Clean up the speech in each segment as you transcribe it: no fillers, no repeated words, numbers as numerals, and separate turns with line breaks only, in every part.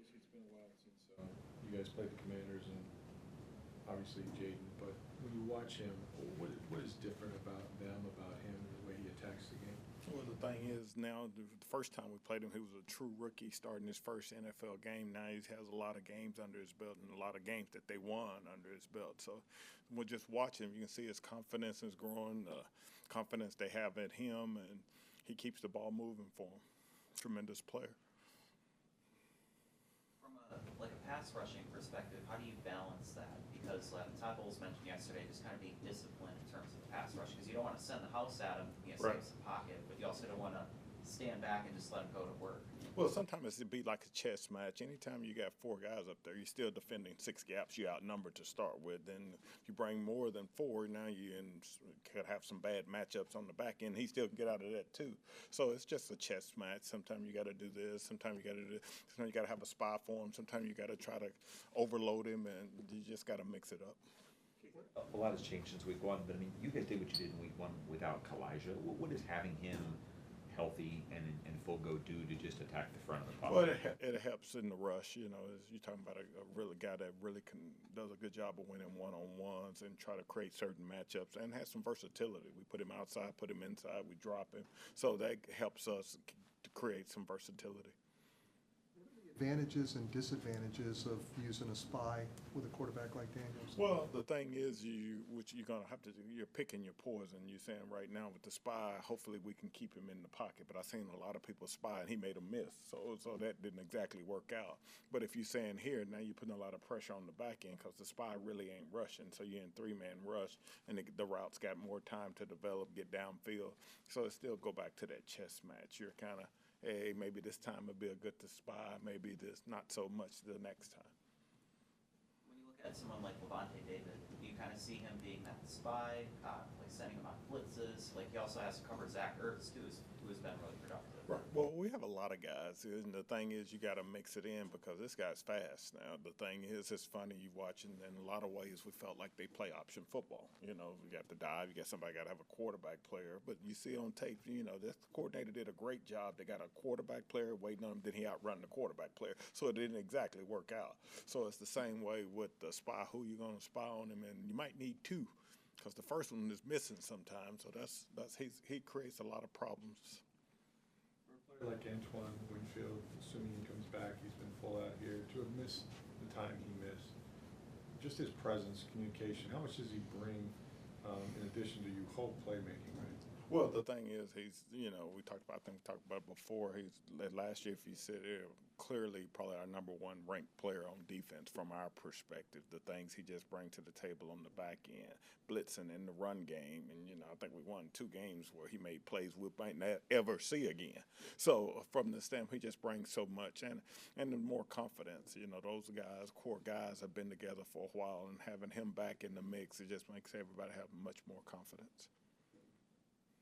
Kacy, it's been a while since you guys played the Commanders and obviously Jayden, but when you watch him, what is different about them, about him, and the way he attacks the game?
Well, the thing is now, the first time we played him, he was a true rookie starting his first NFL game. Now he has a lot of games under his belt and a lot of games that they won under his belt. So we'll just watch him. You can see his confidence is growing, confidence they have at him, and he keeps the ball moving for them. Tremendous player.
From a pass rushing perspective, how do you balance that? Because Todd Bowles mentioned yesterday just kind of being disciplined in terms of the pass rush, because you don't want to send the house at him,
Right.
saves the pocket, but you also don't want to stand back and just let him go to work.
Well, sometimes it'd be like a chess match. Anytime you got four guys up there, you're still defending six gaps. You're outnumbered to start with. Then if you bring more than four, now you could have some bad matchups on the back end. He still can get out of that too. So it's just a chess match. Sometimes you got to do this. Sometimes you got to do this. Sometimes you got to have a spy for him. Sometimes you got to try to overload him, and you just got to mix it up.
A lot has changed since week one, but I mean, you guys did what you did in week one without Calijah. What is having him healthy and in full go do to just attack the front of the pocket?
Well, it helps in the rush. You know, you're talking about a really guy that really does a good job of winning one-on-ones and try to create certain matchups and has some versatility. We put him outside, put him inside, we drop him. So that helps us to create some versatility.
Advantages and disadvantages of using a spy with a quarterback like Daniels?
Well, the thing is, which you're going to have to do, you're picking your poison. You're saying right now with the spy, hopefully we can keep him in the pocket. But I've seen a lot of people spy, and he made a miss. So that didn't exactly work out. But if you're saying here, now you're putting a lot of pressure on the back end because the spy really ain't rushing. So you're in three-man rush, and the routes got more time to develop, get downfield. So it still go back to that chess match. You're kind of, hey, maybe this time it'll be a good to spy, maybe this not so much the next time.
When you look at someone like Levante David, do you kind of see him being that spy, like sending him on blitzes? Like he also has to cover Zach Ertz, too, who has been really productive.
Right. Well, we have a lot of guys, and the thing is, you got to mix it in because this guy's fast. Now, the thing is, it's funny you watching. In a lot of ways, we felt like they play option football. You know, you got to dive. You got somebody got to have a quarterback player. But you see on tape, you know, this coordinator did a great job. They got a quarterback player waiting on him, then he outrun the quarterback player. So it didn't exactly work out. So it's the same way with the spy. Who you going to spy on him, and you might need two because the first one is missing sometimes. So he creates a lot of problems.
For a player like Antoine Winfield, assuming he comes back, he's been full out here, to have missed the time he missed, just his presence, communication, how much does he bring in addition to, you hope, playmaking, right?
Well, the thing is, he's, you know, we talked about it before. He's last year, if you sit there, clearly probably our number one ranked player on defense from our perspective. The things he just brings to the table on the back end, blitzing in the run game, and you know, I think we won 2 games where he made plays we might not ever see again. So from the standpoint, he just brings so much, and more confidence. You know, those guys, core guys, have been together for a while, and having him back in the mix, it just makes everybody have much more confidence.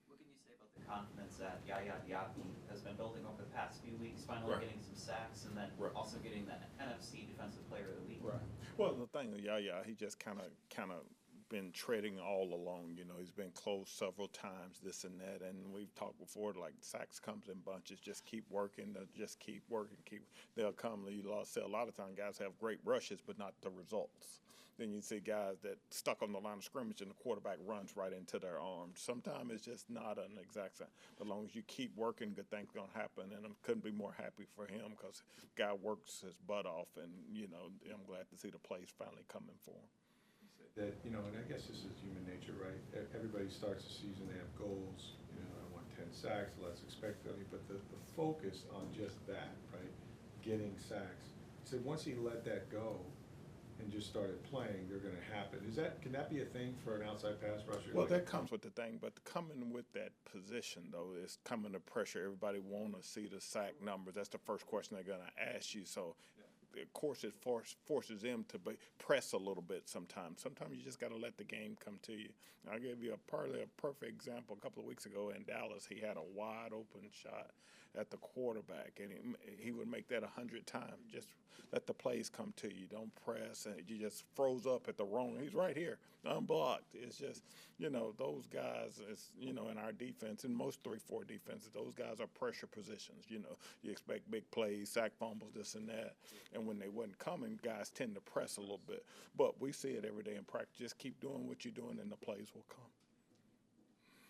What can you say about the confidence that Yaya Diaby has been building over the past few weeks, finally getting some sacks, and then also getting that NFC Defensive Player of the Week?
Right. Well, the thing with Yaya, he just kind of been treading all along. You know, he's been close several times, this and that, and we've talked before, like sacks comes in bunches. Just keep working. They'll come. You say a lot of times guys have great rushes, but not the results. Then you see guys that stuck on the line of scrimmage and the quarterback runs right into their arms. Sometimes it's just not an exact science. As long as you keep working, good things going to happen. And I couldn't be more happy for him because the guy works his butt off. And, you know, I'm glad to see the plays finally coming for him.
That, you know, and I guess this is human nature, right? Everybody starts the season, they have goals. You know, I want 10 sacks, let's expect of me. But the focus on just that, right, getting sacks. He said once he let that go and just started playing, they're going to happen. Can that be a thing for an outside pass rusher?
Well, that comes with the thing, but coming with that position, though, is coming to pressure. Everybody want to see the sack numbers. That's the first question they're going to ask you. So, of course, it forces them to press a little bit sometimes. Sometimes you just got to let the game come to you. I'll give you a perfect example. A couple of weeks ago in Dallas, he had a wide open shot, at the quarterback, and he would make that 100 times. Just let the plays come to you. Don't press, and you just froze up at the wrong. He's right here, unblocked. It's just, those guys, in our defense, in most 3-4 defenses, those guys are pressure positions. You expect big plays, sack fumbles, this and that, and when they wasn't coming, guys tend to press a little bit. But we see it every day in practice. Just keep doing what you're doing, and the plays will come.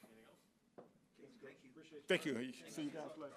Anything else?
Thank you. See you guys later.